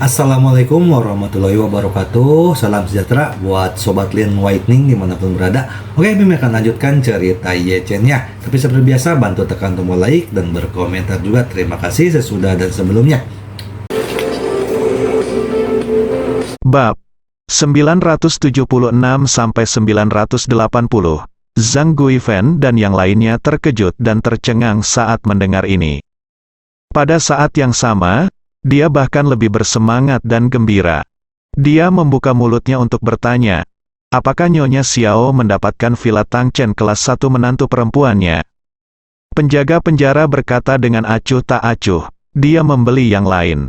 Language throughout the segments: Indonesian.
Assalamualaikum warahmatullahi wabarakatuh. Salam sejahtera buat Sobat Lin Whitening dimanapun berada. Oke, Bim akan lanjutkan cerita Yechen-nya. Tapi seperti biasa, bantu tekan tombol like dan berkomentar juga. Terima kasih sesudah dan sebelumnya. Bab 976-980. Zhang Guifen dan yang lainnya terkejut dan tercengang saat mendengar ini. Pada saat yang sama, dia bahkan lebih bersemangat dan gembira. Dia membuka mulutnya untuk bertanya, apakah Nyonya Xiao mendapatkan villa Tangchen kelas 1 menantu perempuannya? Penjaga penjara berkata dengan acuh tak acuh, dia membeli yang lain.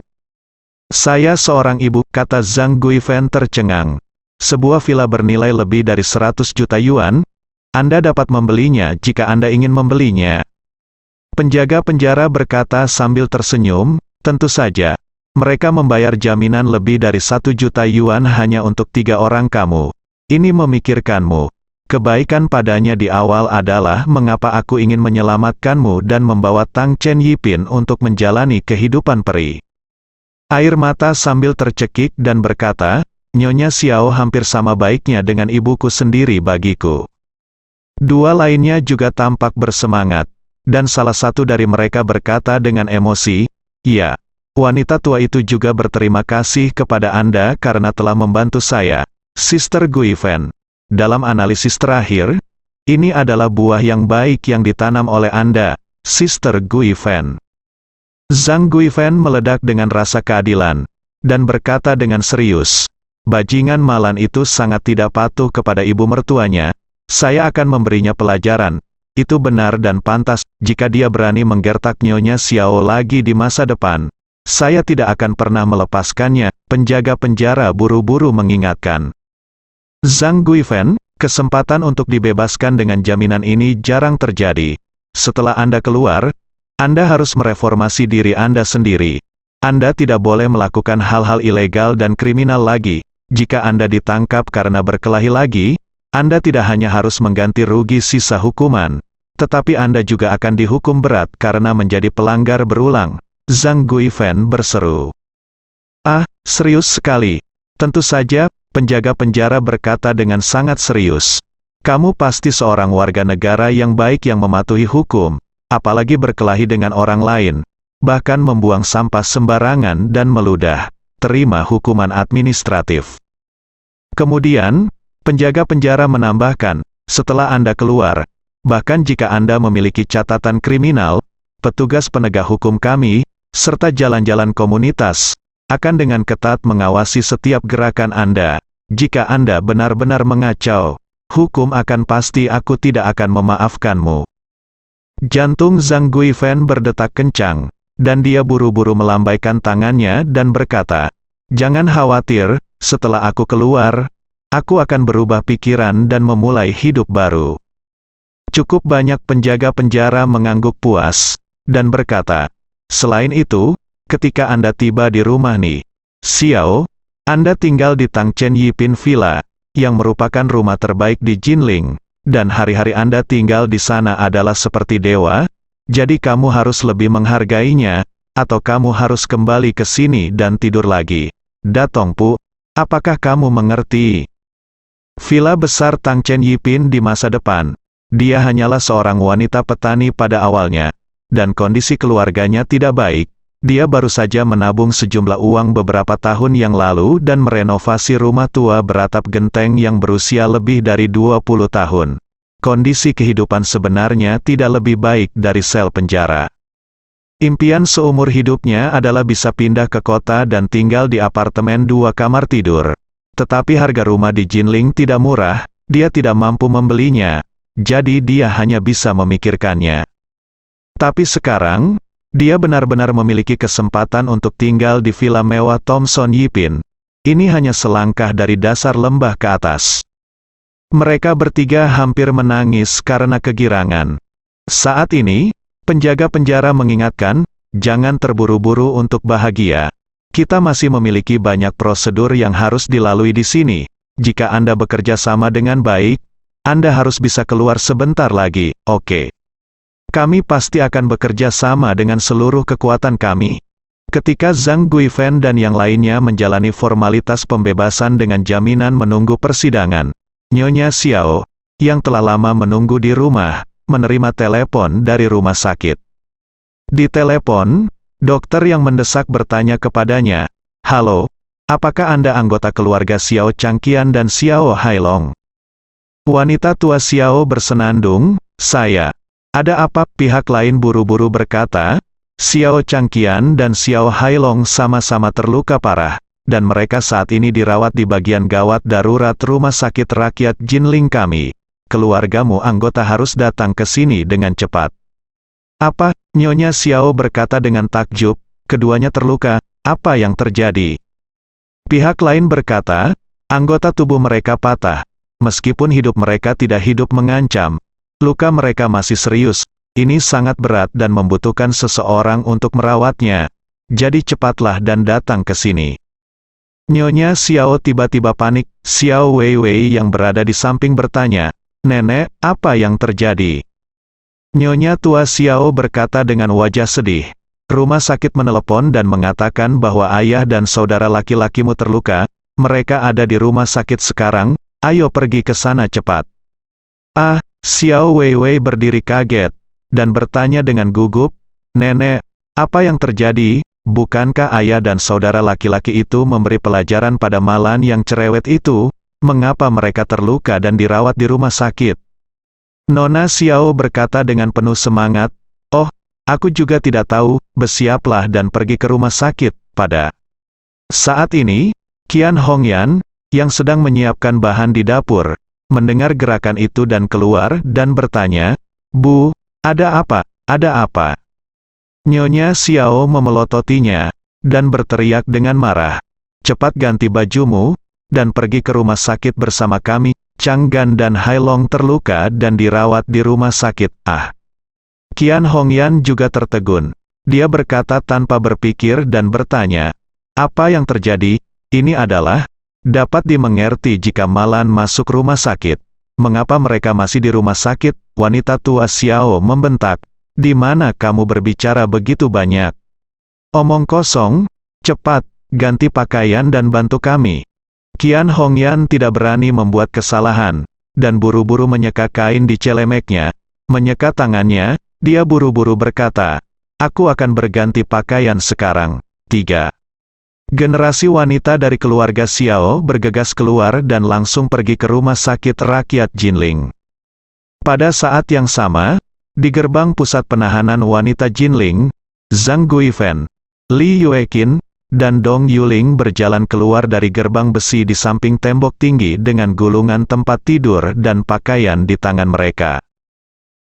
Saya seorang ibu, kata Zhang Guifen tercengang. Sebuah villa bernilai lebih dari 100 juta yuan, Anda dapat membelinya jika Anda ingin membelinya. Penjaga penjara berkata sambil tersenyum, tentu saja, mereka membayar jaminan lebih dari 1 juta yuan hanya untuk 3 orang kamu. Ini memikirkanmu. Kebaikan padanya di awal adalah mengapa aku ingin menyelamatkanmu dan membawa Tang Chen Yipin untuk menjalani kehidupan peri. Air mata sambil tercekik dan berkata, Nyonya Xiao hampir sama baiknya dengan ibuku sendiri bagiku. Dua lainnya juga tampak bersemangat, dan salah satu dari mereka berkata dengan emosi, ya, wanita tua itu juga berterima kasih kepada Anda karena telah membantu saya, Sister Guifen. Dalam analisis terakhir, ini adalah buah yang baik yang ditanam oleh Anda, Sister Guifen. Zhang Guifen meledak dengan rasa keadilan, dan berkata dengan serius, bajingan malan itu sangat tidak patuh kepada ibu mertuanya, saya akan memberinya pelajaran. Itu benar dan pantas, jika dia berani menggertak Nyonya Xiao lagi di masa depan. Saya tidak akan pernah melepaskannya, penjaga penjara buru-buru mengingatkan. Zhang Guifen, kesempatan untuk dibebaskan dengan jaminan ini jarang terjadi. Setelah Anda keluar, Anda harus mereformasi diri Anda sendiri. Anda tidak boleh melakukan hal-hal ilegal dan kriminal lagi. Jika Anda ditangkap karena berkelahi lagi, Anda tidak hanya harus mengganti rugi sisa hukuman, tetapi Anda juga akan dihukum berat karena menjadi pelanggar berulang. Zhang Guifen berseru. Ah, serius sekali. Tentu saja, penjaga penjara berkata dengan sangat serius. Kamu pasti seorang warga negara yang baik yang mematuhi hukum, apalagi berkelahi dengan orang lain, bahkan membuang sampah sembarangan dan meludah. Terima hukuman administratif. Kemudian, penjaga penjara menambahkan, setelah Anda keluar, bahkan jika Anda memiliki catatan kriminal, petugas penegak hukum kami, serta jalan-jalan komunitas, akan dengan ketat mengawasi setiap gerakan Anda. Jika Anda benar-benar mengacau, hukum akan pasti aku tidak akan memaafkanmu. Jantung Zhang Guifen berdetak kencang, dan dia buru-buru melambaikan tangannya dan berkata, jangan khawatir, setelah aku keluar, aku akan berubah pikiran dan memulai hidup baru. Cukup banyak penjaga penjara mengangguk puas, dan berkata, selain itu, ketika Anda tiba di rumah Ni Xiao, Anda tinggal di Tang Chen Yipin Villa, yang merupakan rumah terbaik di Jinling, dan hari-hari Anda tinggal di sana adalah seperti dewa, jadi kamu harus lebih menghargainya, atau kamu harus kembali ke sini dan tidur lagi. Datong Pu, apakah kamu mengerti? Villa besar Tang Chen Yipin di masa depan. Dia hanyalah seorang wanita petani pada awalnya, dan kondisi keluarganya tidak baik. Dia baru saja menabung sejumlah uang beberapa tahun yang lalu dan merenovasi rumah tua beratap genteng yang berusia lebih dari 20 tahun. Kondisi kehidupan sebenarnya tidak lebih baik dari sel penjara. Impian seumur hidupnya adalah bisa pindah ke kota dan tinggal di apartemen 2 kamar tidur. Tetapi harga rumah di Jinling tidak murah, dia tidak mampu membelinya, jadi dia hanya bisa memikirkannya. Tapi sekarang, dia benar-benar memiliki kesempatan untuk tinggal di villa mewah Thomson Yipin. Ini hanya selangkah dari dasar lembah ke atas. Mereka bertiga hampir menangis karena kegirangan. Saat ini, penjaga penjara mengingatkan, jangan terburu-buru untuk bahagia. Kita masih memiliki banyak prosedur yang harus dilalui di sini. Jika Anda bekerja sama dengan baik, Anda harus bisa keluar sebentar lagi, oke? Kami pasti akan bekerja sama dengan seluruh kekuatan kami. Ketika Zhang Guifan dan yang lainnya menjalani formalitas pembebasan dengan jaminan menunggu persidangan, Nyonya Xiao, yang telah lama menunggu di rumah, menerima telepon dari rumah sakit. Di telepon, dokter yang mendesak bertanya kepadanya, "Halo, apakah Anda anggota keluarga Xiao Changqian dan Xiao Hailong?" Wanita tua Xiao bersenandung, "Saya." "Ada apa?" Pihak lain buru-buru berkata, "Xiao Changqian dan Xiao Hailong sama-sama terluka parah, dan mereka saat ini dirawat di bagian gawat darurat rumah sakit rakyat Jinling kami. Keluargamu anggota harus datang ke sini dengan cepat." "Apa?" Nyonya Xiao berkata dengan takjub, "Keduanya terluka, apa yang terjadi?" Pihak lain berkata, "Anggota tubuh mereka patah. Meskipun hidup mereka tidak hidup mengancam, luka mereka masih serius. Ini sangat berat dan membutuhkan seseorang untuk merawatnya. Jadi cepatlah dan datang ke sini." Nyonya Xiao tiba-tiba panik. Xiao Weiwei yang berada di samping bertanya, "Nenek, apa yang terjadi?" Nyonya tua Xiao berkata dengan wajah sedih, "Rumah sakit menelepon dan mengatakan bahwa ayah dan saudara laki-lakimu terluka. Mereka ada di rumah sakit sekarang, ayo pergi ke sana cepat." "Ah!" Xiao Weiwei berdiri kaget dan bertanya dengan gugup, "Nenek, apa yang terjadi? Bukankah ayah dan saudara laki-laki itu memberi pelajaran pada Malan yang cerewet itu? Mengapa mereka terluka dan dirawat di rumah sakit?" Nona Xiao berkata dengan penuh semangat, "Oh, aku juga tidak tahu, bersiaplah dan pergi ke rumah sakit." Pada saat ini, Qian Hongyan, yang sedang menyiapkan bahan di dapur, mendengar gerakan itu dan keluar dan bertanya, "Bu, ada apa? Ada apa?" Nyonya Xiao memelototinya, dan berteriak dengan marah, "Cepat ganti bajumu, dan pergi ke rumah sakit bersama kami. Changgan dan Hailong terluka dan dirawat di rumah sakit." Ah! Qian Hongyan juga tertegun. Dia berkata tanpa berpikir dan bertanya, "Apa yang terjadi?" Ini adalah, dapat dimengerti jika Malan masuk rumah sakit. Mengapa mereka masih di rumah sakit? Wanita tua Xiao membentak, "Di mana kamu berbicara begitu banyak? Omong kosong, cepat, ganti pakaian dan bantu kami." Qian Hongyan tidak berani membuat kesalahan, dan buru-buru menyeka kain di celemeknya. Menyeka tangannya, dia buru-buru berkata, "Aku akan berganti pakaian sekarang." 3. Generasi wanita dari keluarga Xiao bergegas keluar dan langsung pergi ke rumah sakit rakyat Jinling. Pada saat yang sama, di gerbang pusat penahanan wanita Jinling, Zhang Guifan, Li Yueqin, dan Dong Yuling berjalan keluar dari gerbang besi di samping tembok tinggi dengan gulungan tempat tidur dan pakaian di tangan mereka.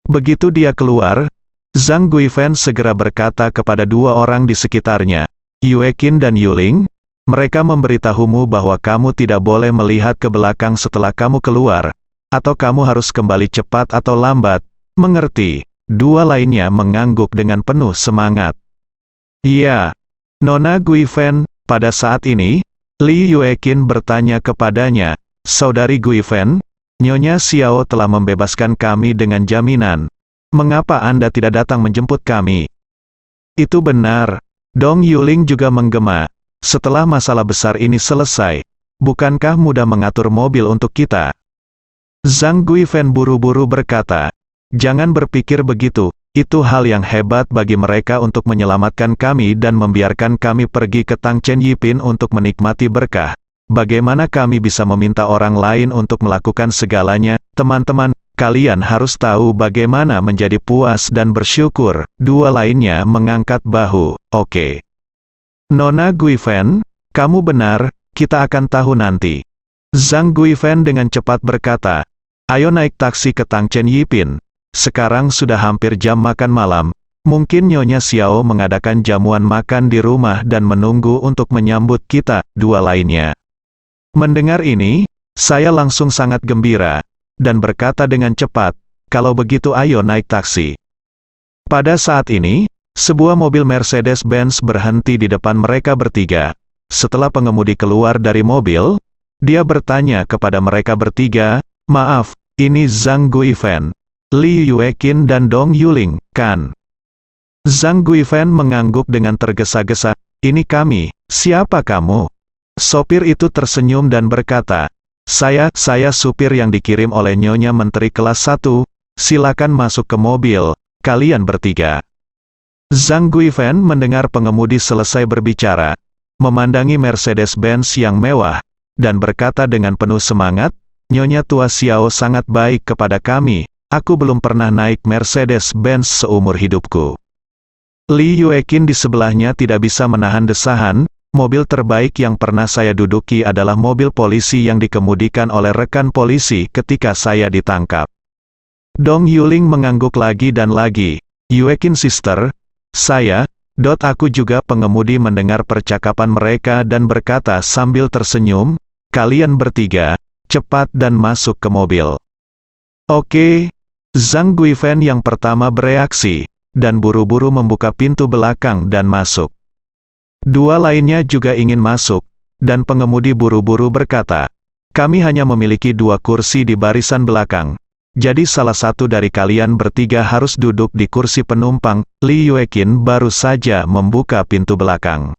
Begitu dia keluar, Zhang Guifan segera berkata kepada dua orang di sekitarnya, "Yueqin dan Yuling, mereka memberitahumu bahwa kamu tidak boleh melihat ke belakang setelah kamu keluar, atau kamu harus kembali cepat atau lambat, mengerti?" Dua lainnya mengangguk dengan penuh semangat. "Iya, Nona Guifan." Pada saat ini, Li Yueqin bertanya kepadanya, "Saudari Guifan, Nyonya Xiao telah membebaskan kami dengan jaminan. Mengapa Anda tidak datang menjemput kami?" "Itu benar." Dong Yuling juga menggema. "Setelah masalah besar ini selesai, bukankah mudah mengatur mobil untuk kita?" Zhang Guifan buru-buru berkata, "Jangan berpikir begitu, itu hal yang hebat bagi mereka untuk menyelamatkan kami dan membiarkan kami pergi ke Tangchen Yipin untuk menikmati berkah. Bagaimana kami bisa meminta orang lain untuk melakukan segalanya? Teman-teman, kalian harus tahu bagaimana menjadi puas dan bersyukur." Dua lainnya mengangkat bahu. "Oke. Nona Guifan, kamu benar, kita akan tahu nanti." Zhang Guifan dengan cepat berkata, "Ayo naik taksi ke Tangchen Yipin. Sekarang sudah hampir jam makan malam. Mungkin Nyonya Xiao mengadakan jamuan makan di rumah dan menunggu untuk menyambut kita." Dua lainnya mendengar ini, saya langsung sangat gembira, dan berkata dengan cepat, "Kalau begitu ayo naik taksi." Pada saat ini, sebuah mobil Mercedes-Benz berhenti di depan mereka bertiga. Setelah pengemudi keluar dari mobil, dia bertanya kepada mereka bertiga, "Maaf, ini Zhang Guifan, Li Yueqin dan Dong Yuling, kan?" Zhang Guifan mengangguk dengan tergesa-gesa, ini kami, siapa kamu? Sopir itu tersenyum dan berkata, saya supir yang dikirim oleh Nyonya Menteri kelas 1, silakan masuk ke mobil, kalian bertiga. Zhang Guifan mendengar pengemudi selesai berbicara, memandangi Mercedes-Benz yang mewah, dan berkata dengan penuh semangat, Nyonya Tua Xiao sangat baik kepada kami, aku belum pernah naik Mercedes-Benz seumur hidupku. Li Yueqin di sebelahnya tidak bisa menahan desahan, mobil terbaik yang pernah saya duduki adalah mobil polisi yang dikemudikan oleh rekan polisi ketika saya ditangkap. Dong Yuling mengangguk lagi dan lagi, Yueqin sister, aku juga pengemudi mendengar percakapan mereka dan berkata sambil tersenyum, kalian bertiga, cepat dan masuk ke mobil. Oke, Zhang Guifan yang pertama bereaksi, dan buru-buru membuka pintu belakang dan masuk. Dua lainnya juga ingin masuk, dan pengemudi buru-buru berkata, kami hanya memiliki 2 kursi di barisan belakang. Jadi salah satu dari kalian bertiga harus duduk di kursi penumpang. Li Yueqin baru saja membuka pintu belakang.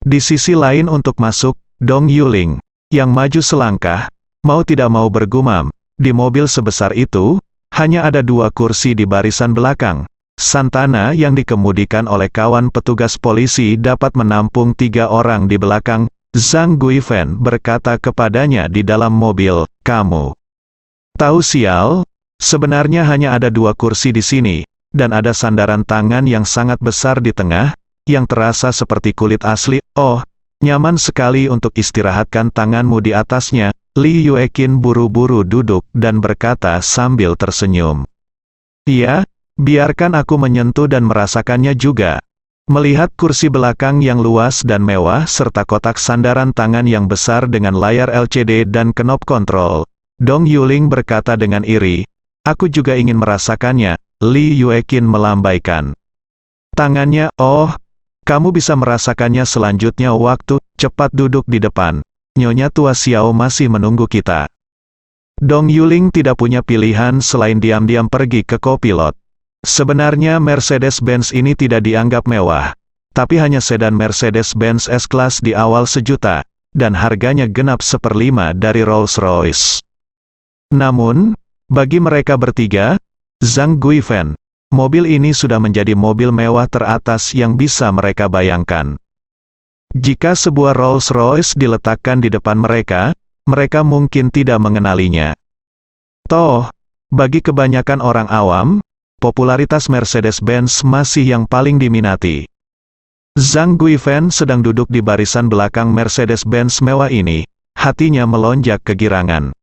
Di sisi lain untuk masuk, Dong Yuling, yang maju selangkah, mau tidak mau bergumam, di mobil sebesar itu, hanya ada 2 kursi di barisan belakang. Santana yang dikemudikan oleh kawan petugas polisi dapat menampung 3 orang di belakang. Zhang Guifan berkata kepadanya di dalam mobil, kamu tahu sial, sebenarnya hanya ada 2 kursi di sini, dan ada sandaran tangan yang sangat besar di tengah, yang terasa seperti kulit asli. Oh, nyaman sekali untuk istirahatkan tanganmu di atasnya. Li Yueqin buru-buru duduk dan berkata sambil tersenyum. Iya, biarkan aku menyentuh dan merasakannya juga. Melihat kursi belakang yang luas dan mewah serta kotak sandaran tangan yang besar dengan layar LCD dan knop kontrol, Dong Yuling berkata dengan iri, aku juga ingin merasakannya. Li Yueqin melambaikan tangannya. Oh, kamu bisa merasakannya selanjutnya waktu, cepat duduk di depan. Nyonya Tua Xiao masih menunggu kita. Dong Yuling tidak punya pilihan selain diam-diam pergi ke kopilot. Sebenarnya Mercedes-Benz ini tidak dianggap mewah, tapi hanya sedan Mercedes-Benz S-Class di awal 1 juta, dan harganya genap 1/5 dari Rolls-Royce. Namun, bagi mereka bertiga, Zhang Guifan, mobil ini sudah menjadi mobil mewah teratas yang bisa mereka bayangkan. Jika sebuah Rolls-Royce diletakkan di depan mereka, mereka mungkin tidak mengenalinya. Toh, bagi kebanyakan orang awam, popularitas Mercedes-Benz masih yang paling diminati. Zhang Guifan sedang duduk di barisan belakang Mercedes-Benz mewah ini, hatinya melonjak kegirangan.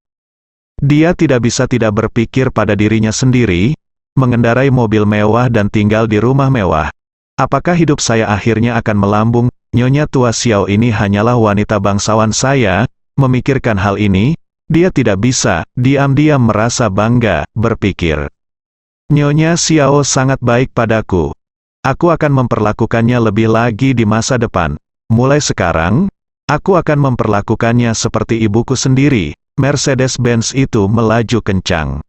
Dia tidak bisa tidak berpikir pada dirinya sendiri, mengendarai mobil mewah dan tinggal di rumah mewah. Apakah hidup saya akhirnya akan melambung? Nyonya Tua Xiao ini hanyalah wanita bangsawan saya. Memikirkan hal ini, dia tidak bisa diam-diam merasa bangga, berpikir. Nyonya Xiao sangat baik padaku. Aku akan memperlakukannya lebih lagi di masa depan. Mulai sekarang, aku akan memperlakukannya seperti ibuku sendiri. Mercedes-Benz itu melaju kencang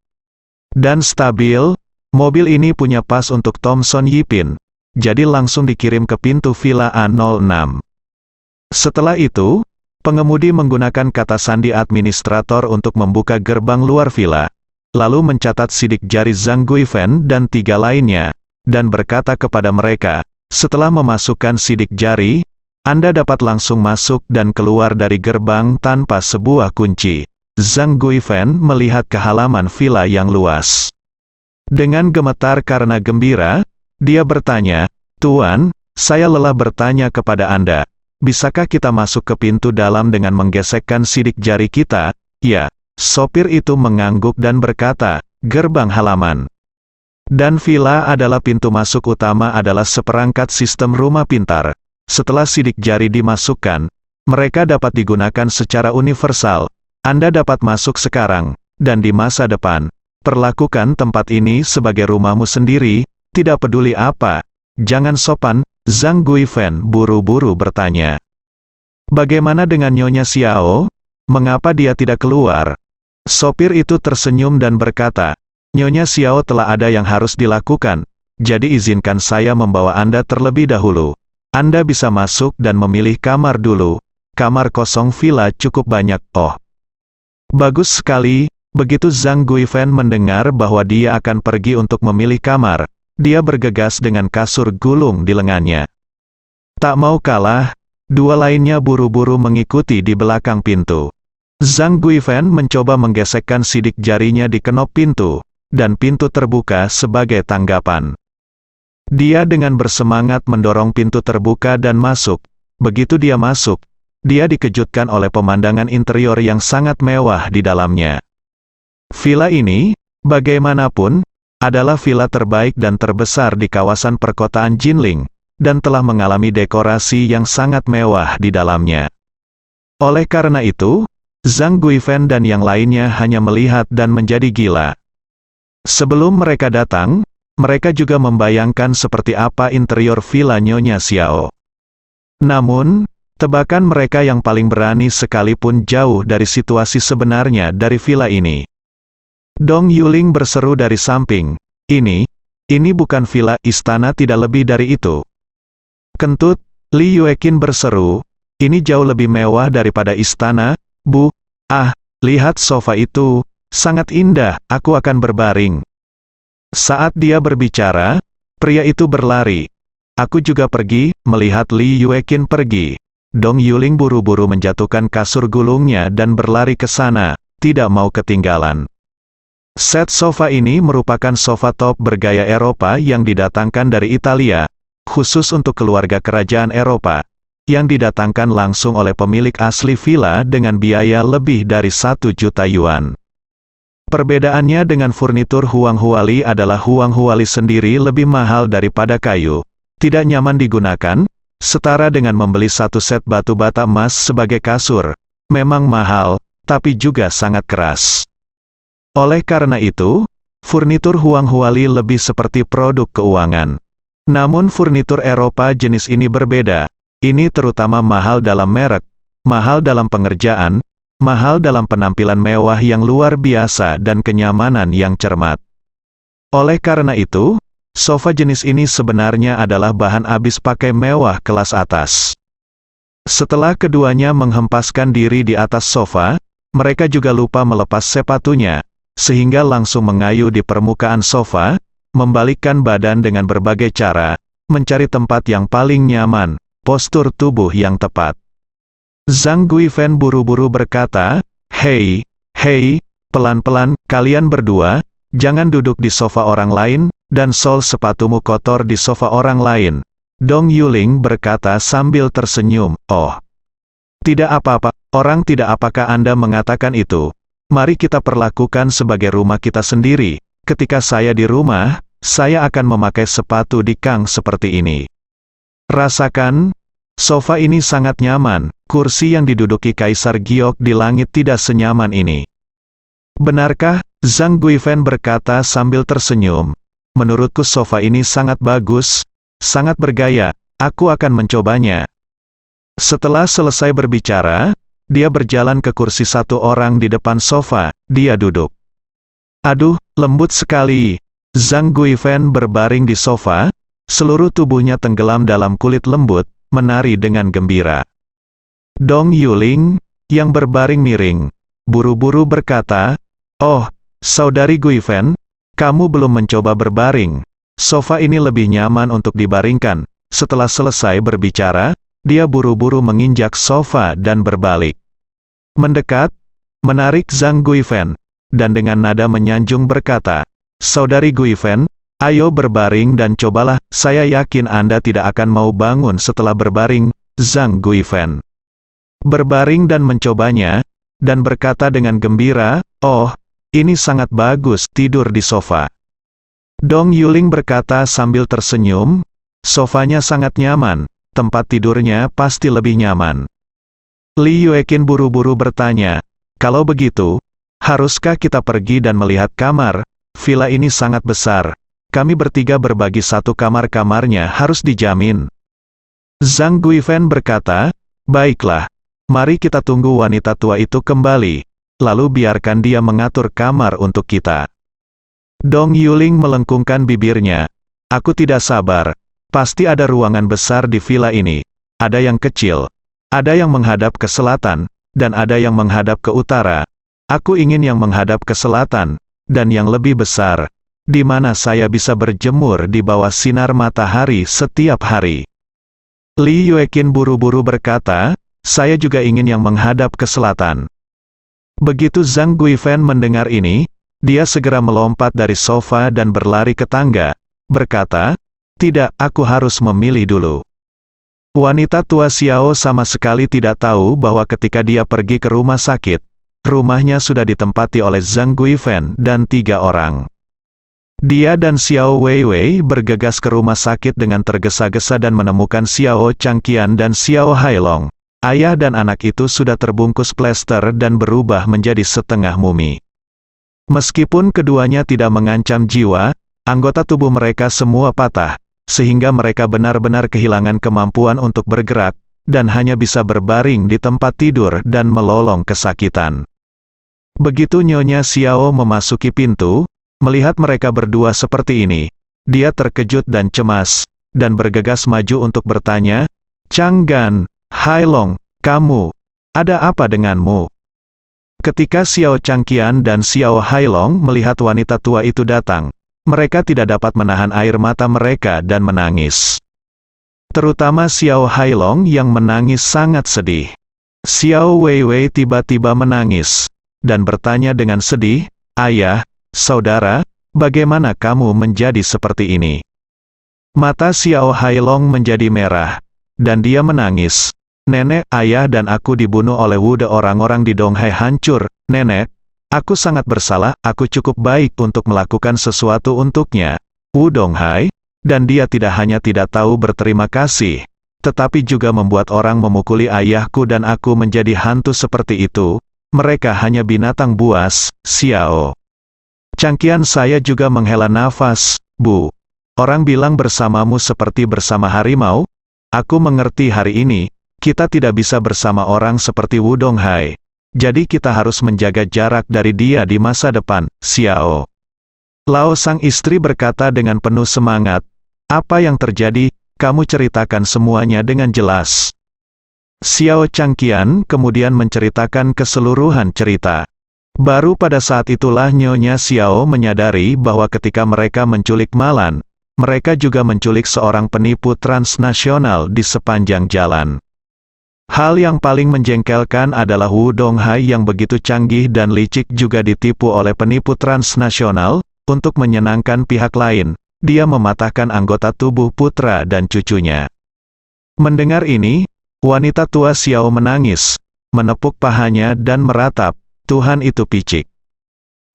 dan stabil. Mobil ini punya pas untuk Thomson Yipin, jadi langsung dikirim ke pintu Villa A06. Setelah itu, pengemudi menggunakan kata sandi administrator untuk membuka gerbang luar villa, lalu mencatat sidik jari Zhang Guifan dan 3 lainnya, dan berkata kepada mereka, setelah memasukkan sidik jari, Anda dapat langsung masuk dan keluar dari gerbang tanpa sebuah kunci. Zhang Guifan melihat ke halaman villa yang luas. Dengan gemetar karena gembira, dia bertanya, Tuan, saya lelah bertanya kepada Anda, bisakah kita masuk ke pintu dalam dengan menggesekkan sidik jari kita? Ya, sopir itu mengangguk dan berkata, gerbang halaman. Dan villa adalah pintu masuk utama adalah seperangkat sistem rumah pintar. Setelah sidik jari dimasukkan, mereka dapat digunakan secara universal. Anda dapat masuk sekarang, dan di masa depan. Perlakukan tempat ini sebagai rumahmu sendiri, tidak peduli apa. Jangan sopan. Zhang Guifan buru-buru bertanya. Bagaimana dengan Nyonya Xiao? Mengapa dia tidak keluar? Sopir itu tersenyum dan berkata, Nyonya Xiao telah ada yang harus dilakukan, jadi izinkan saya membawa Anda terlebih dahulu. Anda bisa masuk dan memilih kamar dulu. Kamar kosong villa cukup banyak. Oh, bagus sekali. Begitu Zhang Guifan mendengar bahwa dia akan pergi untuk memilih kamar, dia bergegas dengan kasur gulung di lengannya. Tak mau kalah, dua lainnya buru-buru mengikuti di belakang pintu. Zhang Guifan mencoba menggesekkan sidik jarinya di kenop pintu, dan pintu terbuka sebagai tanggapan. Dia dengan bersemangat mendorong pintu terbuka dan masuk. Begitu dia masuk, dia dikejutkan oleh pemandangan interior yang sangat mewah di dalamnya. Villa ini, bagaimanapun, adalah villa terbaik dan terbesar di kawasan perkotaan Jinling, dan telah mengalami dekorasi yang sangat mewah di dalamnya. Oleh karena itu, Zhang Guifan dan yang lainnya hanya melihat dan menjadi gila. Sebelum mereka datang, mereka juga membayangkan seperti apa interior villa Nyonya Xiao. Namun, tebakan mereka yang paling berani sekalipun jauh dari situasi sebenarnya dari villa ini. Dong Yuling berseru dari samping, ini bukan villa, istana tidak lebih dari itu. Kentut, Li Yueqin berseru, ini jauh lebih mewah daripada istana, Bu. Ah, lihat sofa itu, sangat indah, aku akan berbaring. Saat dia berbicara, pria itu berlari. Aku juga pergi, melihat Li Yueqin pergi. Dong Yuling buru-buru menjatuhkan kasur gulungnya dan berlari ke sana, tidak mau ketinggalan. Set sofa ini merupakan sofa top bergaya Eropa yang didatangkan dari Italia, khusus untuk keluarga kerajaan Eropa, yang didatangkan langsung oleh pemilik asli villa dengan biaya lebih dari 1 juta yuan. Perbedaannya dengan furnitur Huang Huali adalah Huang Huali sendiri lebih mahal daripada kayu, tidak nyaman digunakan, setara dengan membeli satu set batu bata emas sebagai kasur, memang mahal, tapi juga sangat keras. Oleh karena itu, furnitur Huang Huali lebih seperti produk keuangan. Namun furnitur Eropa jenis ini berbeda. Ini terutama mahal dalam merek, mahal dalam pengerjaan, mahal dalam penampilan mewah yang luar biasa dan kenyamanan yang cermat. Oleh karena itu, sofa jenis ini sebenarnya adalah bahan habis pakai mewah kelas atas. Setelah keduanya menghempaskan diri di atas sofa, mereka juga lupa melepas sepatunya, sehingga langsung mengayuh di permukaan sofa, membalikkan badan dengan berbagai cara, mencari tempat yang paling nyaman, postur tubuh yang tepat. Zhang Guifan buru-buru berkata, Hei, pelan-pelan, kalian berdua, jangan duduk di sofa orang lain, dan sol sepatumu kotor di sofa orang lain. Dong Yuling berkata sambil tersenyum, oh. Tidak apa-apa, orang tidak apakah Anda mengatakan itu? Mari kita perlakukan sebagai rumah kita sendiri. Ketika saya di rumah, saya akan memakai sepatu di kang seperti ini. Rasakan, sofa ini sangat nyaman, kursi yang diduduki Kaisar Giok di langit tidak senyaman ini. Benarkah? Zhang Guifan berkata sambil tersenyum. Menurutku sofa ini sangat bagus, sangat bergaya, aku akan mencobanya. Setelah selesai berbicara, dia berjalan ke kursi satu orang di depan sofa, dia duduk. Aduh, lembut sekali. Zhang Guifan berbaring di sofa, seluruh tubuhnya tenggelam dalam kulit lembut, menari dengan gembira. Dong Yuling, yang berbaring miring, buru-buru berkata, oh, saudari Guifan, kamu belum mencoba berbaring. Sofa ini lebih nyaman untuk dibaringkan. Setelah selesai berbicara, dia buru-buru menginjak sofa dan berbalik. Mendekat, menarik Zhang Guifan, dan dengan nada menyanjung berkata, Saudari Guifan, ayo berbaring dan cobalah, saya yakin Anda tidak akan mau bangun setelah berbaring. Zhang Guifan berbaring dan mencobanya, dan berkata dengan gembira, oh, ini sangat bagus, tidur di sofa. Dong Yuling berkata sambil tersenyum, sofanya sangat nyaman, tempat tidurnya pasti lebih nyaman. Li Yueqin buru-buru bertanya, kalau begitu, haruskah kita pergi dan melihat kamar? Villa ini sangat besar. Kami bertiga berbagi satu kamar-kamarnya harus dijamin. Zhang Guifan berkata, baiklah, mari kita tunggu wanita tua itu kembali, lalu biarkan dia mengatur kamar untuk kita. Dong Yuling melengkungkan bibirnya. Aku tidak sabar. Pasti ada ruangan besar di villa ini. Ada yang kecil, ada yang menghadap ke selatan, dan ada yang menghadap ke utara. Aku ingin yang menghadap ke selatan, dan yang lebih besar, di mana saya bisa berjemur di bawah sinar matahari setiap hari. Li Yueqin buru-buru berkata, saya juga ingin yang menghadap ke selatan. Begitu Zhang Guifan mendengar ini, dia segera melompat dari sofa dan berlari ke tangga, berkata, tidak, aku harus memilih dulu. Wanita tua Xiao sama sekali tidak tahu bahwa ketika dia pergi ke rumah sakit, rumahnya sudah ditempati oleh Zhang Guifan dan 3 orang. Dia dan Xiao Weiwei bergegas ke rumah sakit dengan tergesa-gesa dan menemukan Xiao Changqian dan Xiao Hailong. Ayah dan anak itu sudah terbungkus plester dan berubah menjadi setengah mumi. Meskipun keduanya tidak mengancam jiwa, anggota tubuh mereka semua patah, sehingga mereka benar-benar kehilangan kemampuan untuk bergerak, dan hanya bisa berbaring di tempat tidur dan melolong kesakitan. Begitu Nyonya Xiao memasuki pintu, melihat mereka berdua seperti ini, dia terkejut dan cemas, dan bergegas maju untuk bertanya, Changgan, Hailong, kamu, ada apa denganmu? Ketika Xiao Changqian dan Xiao Hailong melihat wanita tua itu datang, mereka tidak dapat menahan air mata mereka dan menangis. Terutama Xiao Hailong yang menangis sangat sedih. Xiao Weiwei tiba-tiba menangis, dan bertanya dengan sedih, ayah, saudara, bagaimana kamu menjadi seperti ini? Mata Xiao Hailong menjadi merah, dan dia menangis. Nenek, ayah dan aku dibunuh oleh Wude, orang-orang di Donghai hancur. Nenek, aku sangat bersalah, aku cukup baik untuk melakukan sesuatu untuknya. Wu Donghai, dan dia tidak hanya tidak tahu berterima kasih, tetapi juga membuat orang memukuli ayahku dan aku menjadi hantu seperti itu. Mereka hanya binatang buas, Xiao. Changqian, saya juga menghela nafas, Bu. Orang bilang bersamamu seperti bersama harimau. Aku mengerti hari ini, kita tidak bisa bersama orang seperti Wu Donghai. Jadi kita harus menjaga jarak dari dia di masa depan, Xiao. Lao sang istri berkata dengan penuh semangat, apa yang terjadi, kamu ceritakan semuanya dengan jelas. Xiao Changqian kemudian menceritakan keseluruhan cerita. Baru pada saat itulah Nyonya Xiao menyadari bahwa ketika mereka menculik Malan, mereka juga menculik seorang penipu transnasional di sepanjang jalan. Hal yang paling menjengkelkan adalah Wu Donghai yang begitu canggih dan licik juga ditipu oleh penipu transnasional. Untuk menyenangkan pihak lain, dia mematahkan anggota tubuh putra dan cucunya. Mendengar ini, wanita tua Xiao menangis, menepuk pahanya dan meratap, Tuhan itu picik.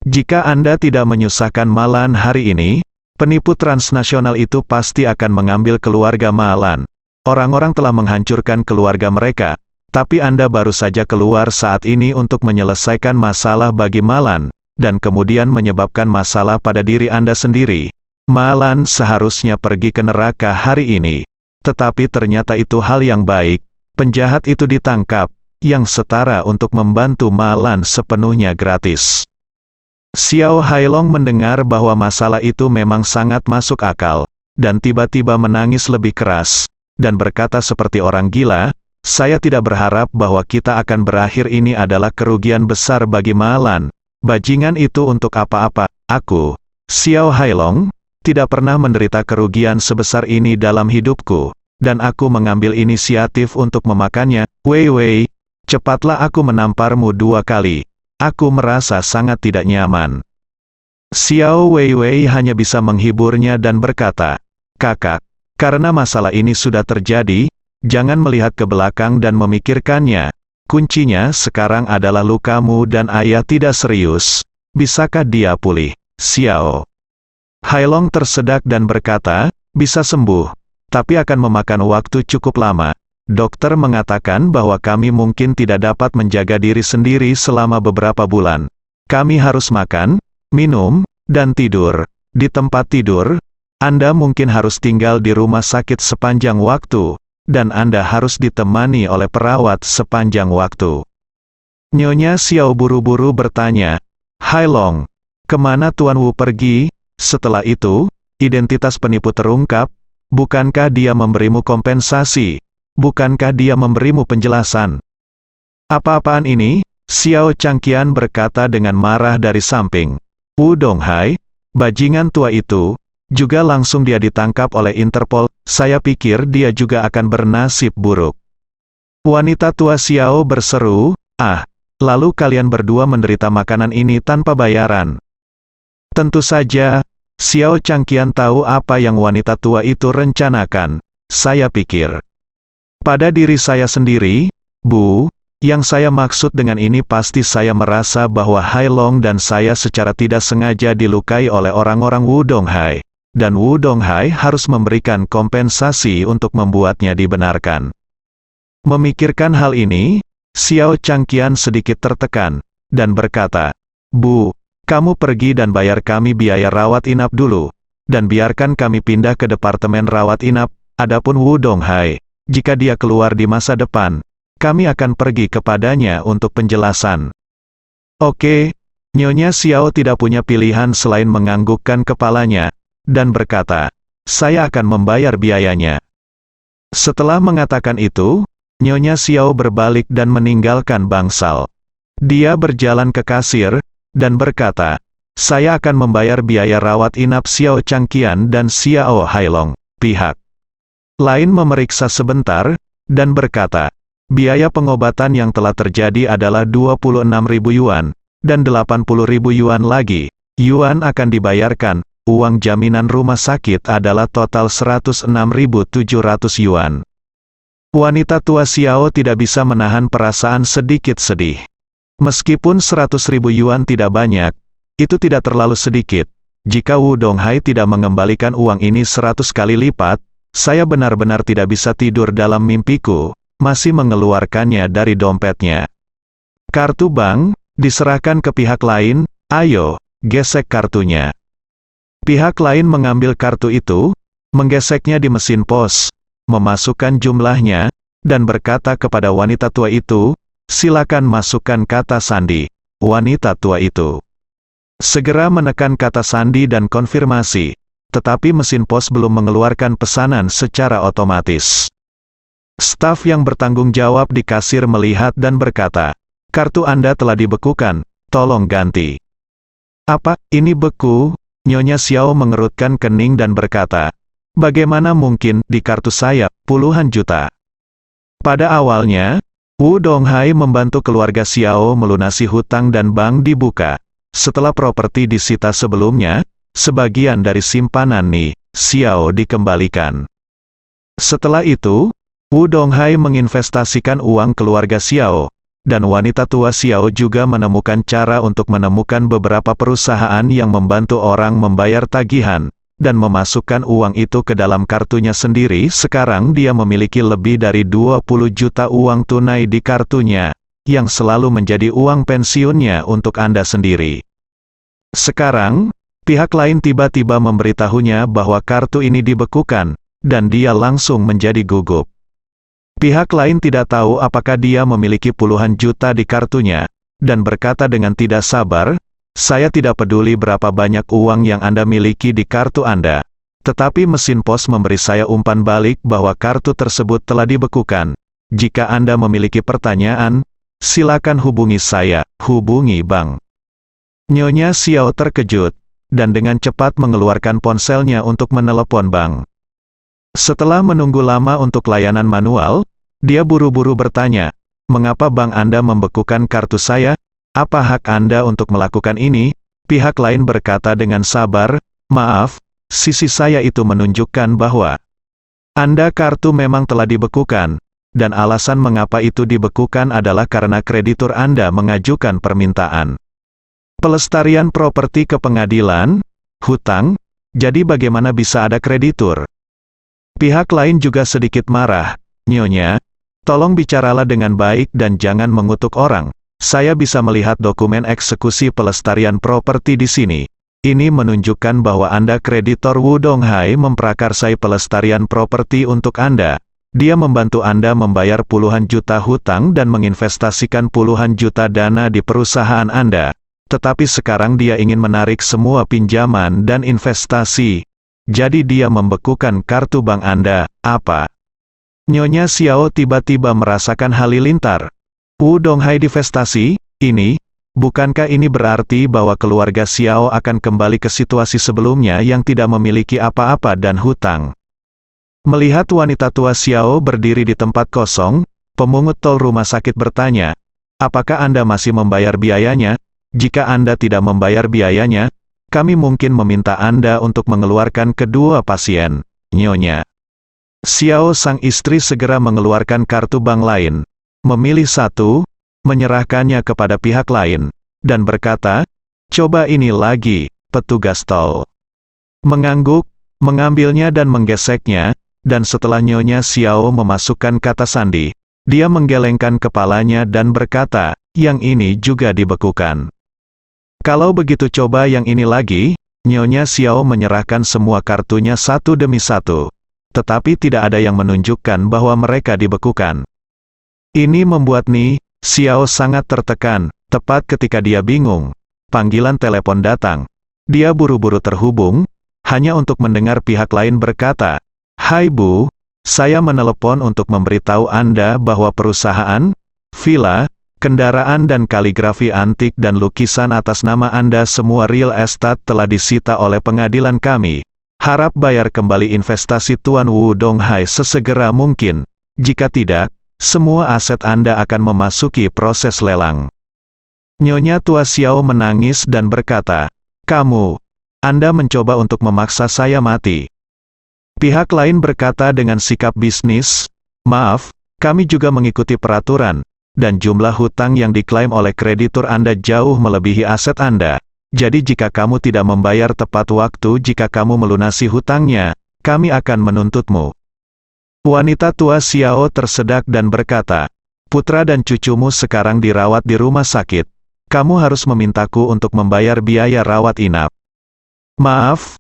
Jika Anda tidak menyusahkan Malan hari ini, penipu transnasional itu pasti akan mengambil keluarga Malan. Orang-orang telah menghancurkan keluarga mereka, tapi Anda baru saja keluar saat ini untuk menyelesaikan masalah bagi Malan, dan kemudian menyebabkan masalah pada diri Anda sendiri. Malan seharusnya pergi ke neraka hari ini. Tetapi ternyata itu hal yang baik, penjahat itu ditangkap, yang setara untuk membantu Malan sepenuhnya gratis. Xiao Hailong mendengar bahwa masalah itu memang sangat masuk akal, dan tiba-tiba menangis lebih keras, dan berkata seperti orang gila, saya tidak berharap bahwa kita akan berakhir, ini adalah kerugian besar bagi Malan. Bajingan itu untuk apa-apa, aku, Xiao Hailong, tidak pernah menderita kerugian sebesar ini dalam hidupku, dan aku mengambil inisiatif untuk memakannya. Weiwei, cepatlah, aku menamparmu 2 kali. Aku merasa sangat tidak nyaman. Xiao Weiwei hanya bisa menghiburnya dan berkata, kakak, karena masalah ini sudah terjadi, jangan melihat ke belakang dan memikirkannya. Kuncinya sekarang adalah lukamu dan ayah tidak serius. Bisakah dia pulih? Xiao Hailong tersedak dan berkata, bisa sembuh, tapi akan memakan waktu cukup lama. Dokter mengatakan bahwa kami mungkin tidak dapat menjaga diri sendiri selama beberapa bulan. Kami harus makan, minum, dan tidur. Di tempat tidur, Anda mungkin harus tinggal di rumah sakit sepanjang waktu, dan Anda harus ditemani oleh perawat sepanjang waktu. Nyonya Xiao buru-buru bertanya, Hailong, kemana Tuan Wu pergi? Setelah itu, identitas penipu terungkap, Bukankah dia memberimu kompensasi? Bukankah dia memberimu penjelasan? Apa-apaan ini? Xiao Changqian berkata dengan marah dari samping. Wu Donghai, bajingan tua itu, juga langsung dia ditangkap oleh Interpol. Saya pikir dia juga akan bernasib buruk. Wanita tua Xiao berseru, lalu kalian berdua menderita makanan ini tanpa bayaran. Tentu saja, Xiao Changqian tahu apa yang wanita tua itu rencanakan. Saya pikir pada diri saya sendiri, Bu, yang saya maksud dengan ini pasti saya merasa bahwa Hai Long dan saya secara tidak sengaja dilukai oleh orang-orang Wu Donghai, dan Wu Donghai harus memberikan kompensasi untuk membuatnya dibenarkan. Memikirkan hal ini, Xiao Changqian sedikit tertekan, dan berkata, Bu, kamu pergi dan bayar kami biaya rawat inap dulu, dan biarkan kami pindah ke departemen rawat inap. Adapun Wu Donghai, jika dia keluar di masa depan, kami akan pergi kepadanya untuk penjelasan. Oke, Nyonya Xiao tidak punya pilihan selain menganggukkan kepalanya, dan berkata, saya akan membayar biayanya. Setelah mengatakan itu, Nyonya Xiao berbalik dan meninggalkan bangsal. Dia berjalan ke kasir, dan berkata, saya akan membayar biaya rawat inap Xiao Changqian dan Xiao Hailong. Pihak lain memeriksa sebentar, dan berkata, biaya pengobatan yang telah terjadi adalah 26.000 yuan, dan 80.000 yuan lagi. Yuan akan dibayarkan, uang jaminan rumah sakit adalah total 106.700 yuan. Wanita tua Xiao tidak bisa menahan perasaan sedikit sedih. Meskipun 100.000 yuan tidak banyak, itu tidak terlalu sedikit. Jika Wu Donghai tidak mengembalikan uang ini 100 kali lipat, saya benar-benar tidak bisa tidur dalam mimpiku, masih mengeluarkannya dari dompetnya. Kartu bank, diserahkan ke pihak lain, ayo, gesek kartunya. Pihak lain mengambil kartu itu, menggeseknya di mesin pos, memasukkan jumlahnya, dan berkata kepada wanita tua itu, silakan masukkan kata sandi. Wanita tua itu segera menekan kata sandi dan konfirmasi, tetapi mesin pos belum mengeluarkan pesanan secara otomatis. Staf yang bertanggung jawab di kasir melihat dan berkata, kartu Anda telah dibekukan, tolong ganti. Apa, ini beku? Nyonya Xiao mengerutkan kening dan berkata, bagaimana mungkin, di kartu saya, puluhan juta. Pada awalnya, Wu Donghai membantu keluarga Xiao melunasi hutang dan bank dibuka. Setelah properti disita sebelumnya, sebagian dari simpanan Ni Xiao dikembalikan. Setelah itu, Wu Donghai menginvestasikan uang keluarga Xiao, dan wanita tua Xiao juga menemukan cara untuk menemukan beberapa perusahaan yang membantu orang membayar tagihan, dan memasukkan uang itu ke dalam kartunya sendiri. Sekarang dia memiliki lebih dari 20 juta uang tunai di kartunya, yang selalu menjadi uang pensiunnya untuk Anda sendiri. Sekarang, pihak lain tiba-tiba memberitahunya bahwa kartu ini dibekukan, dan dia langsung menjadi gugup. Pihak lain tidak tahu apakah dia memiliki puluhan juta di kartunya, dan berkata dengan tidak sabar, saya tidak peduli berapa banyak uang yang Anda miliki di kartu Anda. Tetapi mesin pos memberi saya umpan balik bahwa kartu tersebut telah dibekukan. Jika Anda memiliki pertanyaan, silakan hubungi saya, hubungi bank. Nyonya Xiao terkejut, dan dengan cepat mengeluarkan ponselnya untuk menelepon bank. Setelah menunggu lama untuk layanan manual, dia buru-buru bertanya, mengapa bank Anda membekukan kartu saya? Apa hak Anda untuk melakukan ini? Pihak lain berkata dengan sabar, maaf, sisi saya itu menunjukkan bahwa Anda kartu memang telah dibekukan, dan alasan mengapa itu dibekukan adalah karena kreditur Anda mengajukan permintaan pelestarian properti ke pengadilan, hutang, jadi bagaimana bisa ada kreditur? Pihak lain juga sedikit marah, Nyonya, tolong bicaralah dengan baik dan jangan mengutuk orang. Saya bisa melihat dokumen eksekusi pelestarian properti di sini. Ini menunjukkan bahwa Anda kreditor Wu Donghai memprakarsai pelestarian properti untuk Anda. Dia membantu Anda membayar puluhan juta hutang dan menginvestasikan puluhan juta dana di perusahaan Anda. Tetapi sekarang dia ingin menarik semua pinjaman dan investasi. jadi dia membekukan kartu bank Anda, apa? Nyonya Xiao tiba-tiba merasakan halilintar. Wu Donghai divestasi, ini, bukankah ini berarti bahwa keluarga Xiao akan kembali ke situasi sebelumnya yang tidak memiliki apa-apa dan hutang? Melihat wanita tua Xiao berdiri di tempat kosong, pemungut tol rumah sakit bertanya, apakah Anda masih membayar biayanya? Jika Anda tidak membayar biayanya, kami mungkin meminta Anda untuk mengeluarkan kedua pasien, Nyonya. Xiao sang istri segera mengeluarkan kartu bank lain, memilih satu, menyerahkannya kepada pihak lain, dan berkata, coba ini lagi, petugas tol. Mengangguk, mengambilnya dan menggeseknya, dan setelah Nyonya Xiao memasukkan kata sandi, dia menggelengkan kepalanya dan berkata, yang ini juga dibekukan. Kalau begitu coba yang ini lagi, Nyonya Xiao menyerahkan semua kartunya satu demi satu. Tetapi tidak ada yang menunjukkan bahwa mereka dibekukan. Ini membuat Ni Xiao sangat tertekan, tepat ketika dia bingung. Panggilan telepon datang. Dia buru-buru terhubung, hanya untuk mendengar pihak lain berkata, "Hai Bu, saya menelepon untuk memberitahu Anda bahwa perusahaan, villa, kendaraan dan kaligrafi antik dan lukisan atas nama Anda semua real estate telah disita oleh pengadilan kami. Harap bayar kembali investasi Tuan Wu Donghai sesegera mungkin. Jika tidak, semua aset Anda akan memasuki proses lelang." Nyonya tua Xiao menangis dan berkata, Anda mencoba untuk memaksa saya mati." Pihak lain berkata dengan sikap bisnis, "Maaf, kami juga mengikuti peraturan, dan jumlah hutang yang diklaim oleh kreditur Anda jauh melebihi aset Anda. Jadi jika kamu tidak membayar tepat waktu jika kamu melunasi hutangnya, kami akan menuntutmu." Wanita tua Xiao tersedak dan berkata, "Putra dan cucumu sekarang dirawat di rumah sakit. Kamu harus memintaku untuk membayar biaya rawat inap. Maaf,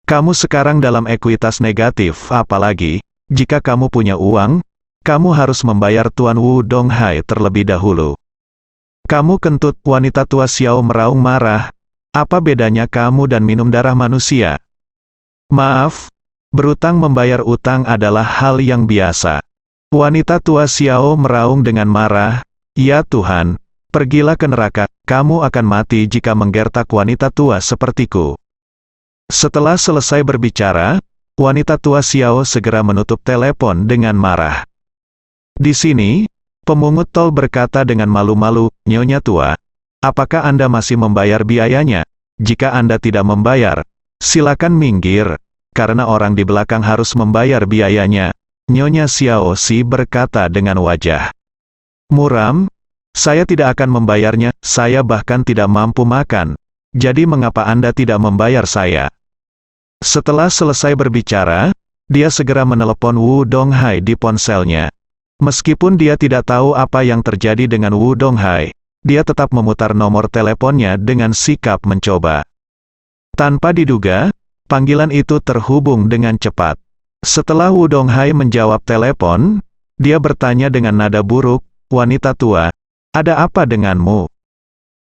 kamu sekarang dalam ekuitas negatif, apalagi, jika kamu punya uang, kamu harus membayar Tuan Wu Donghai terlebih dahulu." "Kamu kentut," wanita tua Xiao meraung marah. "Apa bedanya kamu dan minum darah manusia?" "Maaf, berutang membayar utang adalah hal yang biasa." Wanita tua Xiao meraung dengan marah, "Ya Tuhan, pergilah ke neraka, kamu akan mati jika menggertak wanita tua sepertiku." Setelah selesai berbicara, wanita tua Xiao segera menutup telepon dengan marah. Di sini, pemungut tol berkata dengan malu-malu, "Nyonya tua, apakah Anda masih membayar biayanya? Jika Anda tidak membayar, silakan minggir, karena orang di belakang harus membayar biayanya." Nyonya Xiao Si berkata dengan wajah muram, "Saya tidak akan membayarnya, saya bahkan tidak mampu makan. Jadi mengapa Anda tidak membayar saya?" Setelah selesai berbicara, dia segera menelepon Wu Donghai di ponselnya. Meskipun dia tidak tahu apa yang terjadi dengan Wu Donghai, dia tetap memutar nomor teleponnya dengan sikap mencoba. Tanpa diduga, panggilan itu terhubung dengan cepat. Setelah Wu Donghai menjawab telepon, dia bertanya dengan nada buruk, "Wanita tua, ada apa denganmu?"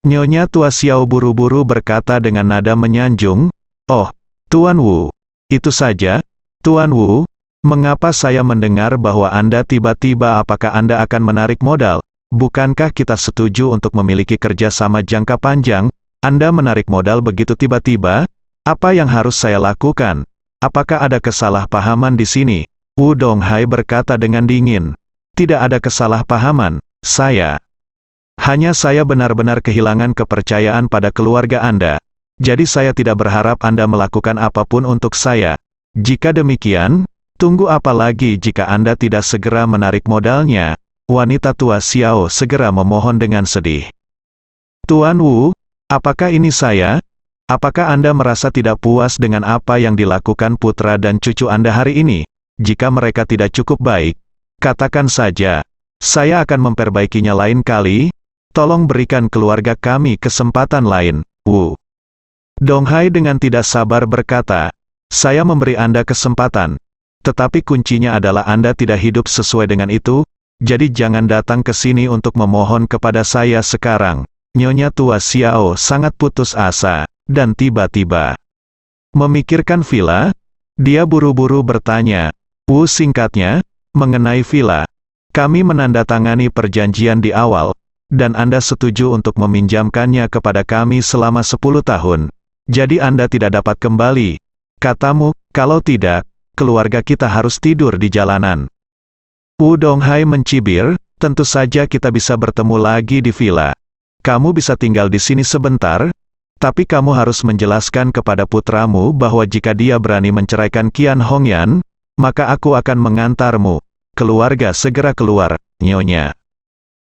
Nyonya tua Xiao buru-buru berkata dengan nada menyanjung, "Oh, Tuan Wu, itu saja, Tuan Wu, mengapa saya mendengar bahwa Anda tiba-tiba apakah Anda akan menarik modal? Bukankah kita setuju untuk memiliki kerjasama jangka panjang? Anda menarik modal begitu tiba-tiba? Apa yang harus saya lakukan? Apakah ada kesalahpahaman di sini?" Wu Donghai berkata dengan dingin, "Tidak ada kesalahpahaman, hanya saya benar-benar kehilangan kepercayaan pada keluarga Anda. Jadi saya tidak berharap Anda melakukan apapun untuk saya. Jika demikian, tunggu apa lagi jika Anda tidak segera menarik modalnya?" Wanita tua Xiao segera memohon dengan sedih. "Tuan Wu, apakah ini saya? Apakah Anda merasa tidak puas dengan apa yang dilakukan putra dan cucu Anda hari ini? Jika mereka tidak cukup baik, katakan saja. Saya akan memperbaikinya lain kali. Tolong berikan keluarga kami kesempatan lain." Wu Donghai dengan tidak sabar berkata, "Saya memberi Anda kesempatan. Tetapi kuncinya adalah Anda tidak hidup sesuai dengan itu. Jadi jangan datang ke sini untuk memohon kepada saya sekarang." Nyonya tua Xiao sangat putus asa, dan tiba-tiba memikirkan villa, Dia buru-buru bertanya, singkatnya, mengenai villa. Kami menandatangani perjanjian di awal, dan Anda setuju untuk meminjamkannya kepada kami selama 10 tahun. Jadi Anda tidak dapat kembali. Katamu, kalau tidak, keluarga kita harus tidur di jalanan. Woo Dong-hae mencibir, tentu saja kita bisa bertemu lagi di villa. Kamu bisa tinggal di sini sebentar, tapi kamu harus menjelaskan kepada putramu bahwa jika dia berani menceraikan Qian Hongyan, maka aku akan mengantarmu. Keluarga segera keluar, Nyonya.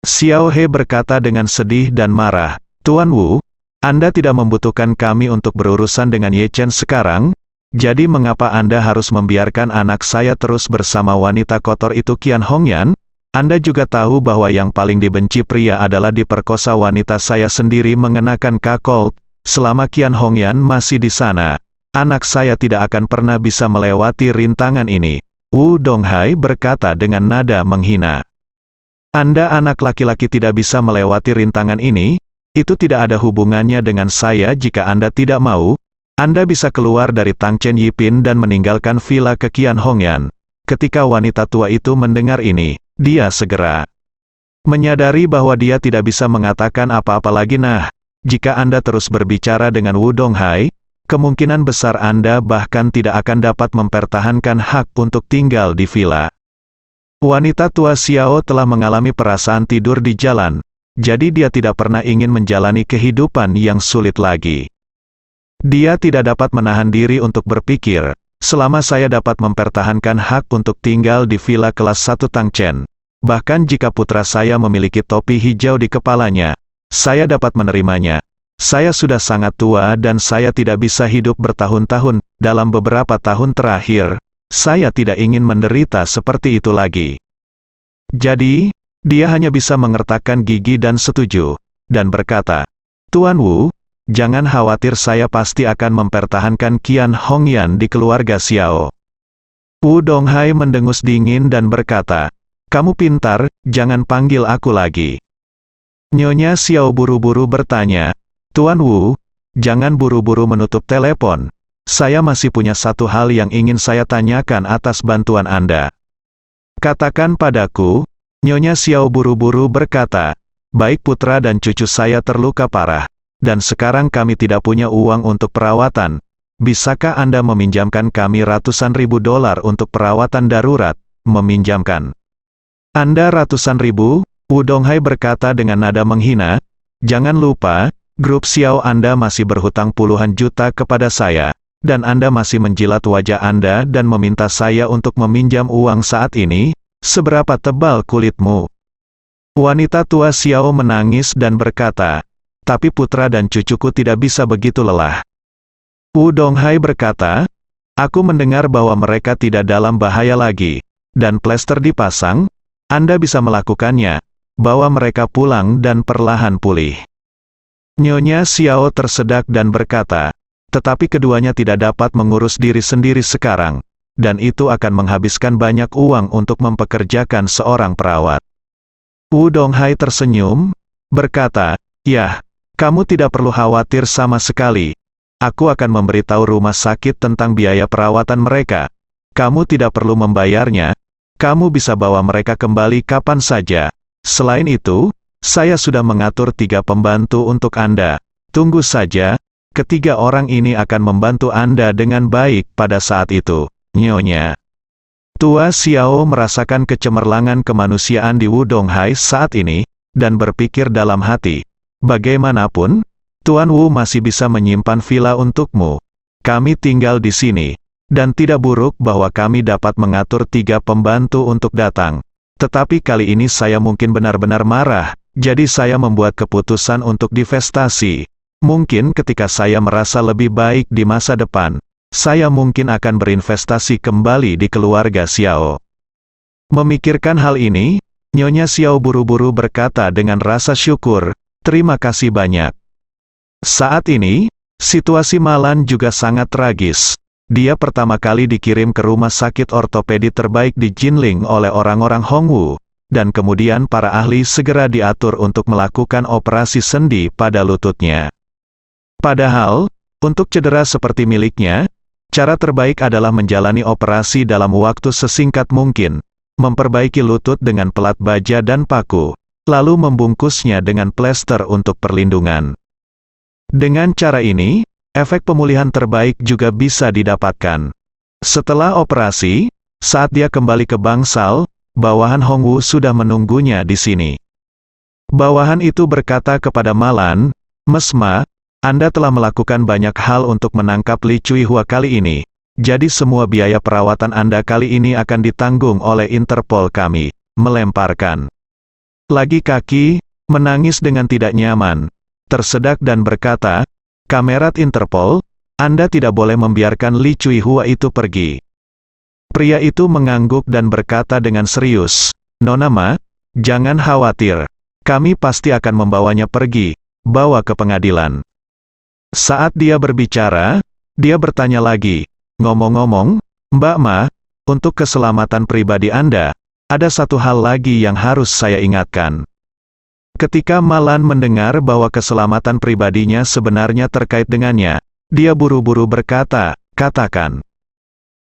Xiao He berkata dengan sedih dan marah, Tuan Wu, Anda tidak membutuhkan kami untuk berurusan dengan Ye Chen sekarang, jadi mengapa Anda harus membiarkan anak saya terus bersama wanita kotor itu Qian Hongyan? Anda juga tahu bahwa yang paling dibenci pria adalah diperkosa wanita saya sendiri mengenakan kakol. Selama Qian Hongyan masih di sana, anak saya tidak akan pernah bisa melewati rintangan ini. Woo Dong-hae berkata dengan nada menghina. Anda anak laki-laki tidak bisa melewati rintangan ini, itu tidak ada hubungannya dengan saya. Jika Anda tidak mau, Anda bisa keluar dari Tang Chen Yipin dan meninggalkan villa ke Qian Hongyan. Ketika wanita tua itu mendengar ini, dia segera menyadari bahwa dia tidak bisa mengatakan apa-apa lagi. Nah, jika Anda terus berbicara dengan Woo Dong-hae, kemungkinan besar Anda bahkan tidak akan dapat mempertahankan hak untuk tinggal di villa. Wanita tua Xiao telah mengalami perasaan tidur di jalan, jadi dia tidak pernah ingin menjalani kehidupan yang sulit lagi. Dia tidak dapat menahan diri untuk berpikir, selama saya dapat mempertahankan hak untuk tinggal di villa kelas 1 Tang Chen, bahkan jika putra saya memiliki topi hijau di kepalanya, saya dapat menerimanya. Saya sudah sangat tua dan saya tidak bisa hidup bertahun-tahun. Dalam beberapa tahun terakhir, saya tidak ingin menderita seperti itu lagi. Jadi, dia hanya bisa mengertakkan gigi dan setuju, dan berkata, Tuan Wu, jangan khawatir, saya pasti akan mempertahankan Qian Hongyan di keluarga Xiao. Woo Dong-hae mendengus dingin dan berkata, kamu pintar, jangan panggil aku lagi. Nyonya Xiao buru-buru bertanya, Tuan Wu, jangan buru-buru menutup telepon. Saya masih punya satu hal yang ingin saya tanyakan atas bantuan Anda. Katakan padaku. Nyonya Xiao buru-buru berkata, baik, putra dan cucu saya terluka parah, dan sekarang kami tidak punya uang untuk perawatan. Bisakah Anda meminjamkan kami ratusan ribu dolar untuk perawatan darurat? Meminjamkan Anda ratusan ribu? Woo Dong-hae berkata dengan nada menghina, jangan lupa, grup Xiao Anda masih berhutang puluhan juta kepada saya, dan Anda masih menjilat wajah Anda dan meminta saya untuk meminjam uang saat ini. Seberapa tebal kulitmu? Wanita tua Xiao menangis dan berkata, tapi putra dan cucuku tidak bisa begitu lelah. Woo Dong-hae berkata, aku mendengar bahwa mereka tidak dalam bahaya lagi, dan plester dipasang, Anda bisa melakukannya, bawa mereka pulang dan perlahan pulih. Nyonya Xiao tersedak dan berkata, tetapi keduanya tidak dapat mengurus diri sendiri sekarang, dan itu akan menghabiskan banyak uang untuk mempekerjakan seorang perawat. Woo Dong-hae tersenyum, berkata, yah, kamu tidak perlu khawatir sama sekali. Aku akan memberitahu rumah sakit tentang biaya perawatan mereka. Kamu tidak perlu membayarnya, kamu bisa bawa mereka kembali kapan saja. Selain itu, saya sudah mengatur 3 pembantu untuk Anda. Tunggu saja, ketiga orang ini akan membantu Anda dengan baik pada saat itu. Nyonya tua Xiao merasakan kecemerlangan kemanusiaan di Woo Dong-hae saat ini, dan berpikir dalam hati, bagaimanapun, Tuan Wu masih bisa menyimpan villa untukmu. Kami tinggal di sini, dan tidak buruk bahwa kami dapat mengatur 3 pembantu untuk datang. Tetapi kali ini saya mungkin benar-benar marah, jadi saya membuat keputusan untuk divestasi. Mungkin ketika saya merasa lebih baik di masa depan, saya mungkin akan berinvestasi kembali di keluarga Xiao. Memikirkan hal ini, Nyonya Xiao buru-buru berkata dengan rasa syukur, terima kasih banyak. Saat ini, situasi Malan juga sangat tragis. Dia pertama kali dikirim ke rumah sakit ortopedi terbaik di Jinling oleh orang-orang Hongwu, dan kemudian para ahli segera diatur untuk melakukan operasi sendi pada lututnya. Padahal, untuk cedera seperti miliknya, Cara terbaik adalah menjalani operasi dalam waktu sesingkat mungkin, memperbaiki lutut dengan pelat baja dan paku, lalu membungkusnya dengan plester untuk perlindungan. Dengan cara ini, efek pemulihan terbaik juga bisa didapatkan. Setelah operasi, saat dia kembali ke bangsal, bawahan Hongwu sudah menunggunya di sini. Bawahan itu berkata kepada Malan, "Mas Ma, Anda telah melakukan banyak hal untuk menangkap Li Cuihua kali ini. Jadi semua biaya perawatan Anda kali ini akan ditanggung oleh Interpol kami." Melemparkan lagi kaki, menangis dengan tidak nyaman, tersedak dan berkata, "Kamerat Interpol, Anda tidak boleh membiarkan Li Cuihua itu pergi." Pria itu mengangguk dan berkata dengan serius, "Nona Ma, jangan khawatir. Kami pasti akan membawanya pergi, bawa ke pengadilan." Saat dia berbicara, dia bertanya lagi, "Ngomong-ngomong, Mbak Ma, untuk keselamatan pribadi Anda, ada satu hal lagi yang harus saya ingatkan." Ketika Malan mendengar bahwa keselamatan pribadinya sebenarnya terkait dengannya, dia buru-buru berkata, "Katakan."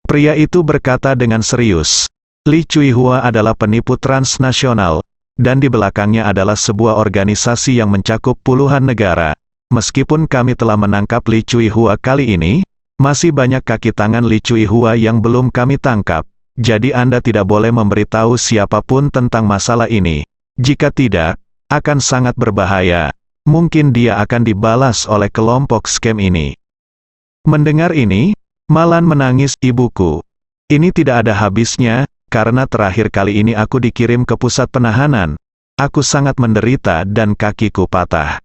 Pria itu berkata dengan serius, "Li Cuihua adalah penipu transnasional, dan di belakangnya adalah sebuah organisasi yang mencakup puluhan negara. Meskipun kami telah menangkap Li Cuihua kali ini, masih banyak kaki tangan Li Cuihua yang belum kami tangkap, jadi Anda tidak boleh memberitahu siapapun tentang masalah ini. Jika tidak, akan sangat berbahaya. Mungkin dia akan dibalas oleh kelompok scam ini." Mendengar ini, Malan menangis, "Ibuku. Ini tidak ada habisnya, karena terakhir kali ini aku dikirim ke pusat penahanan. Aku sangat menderita dan kakiku patah.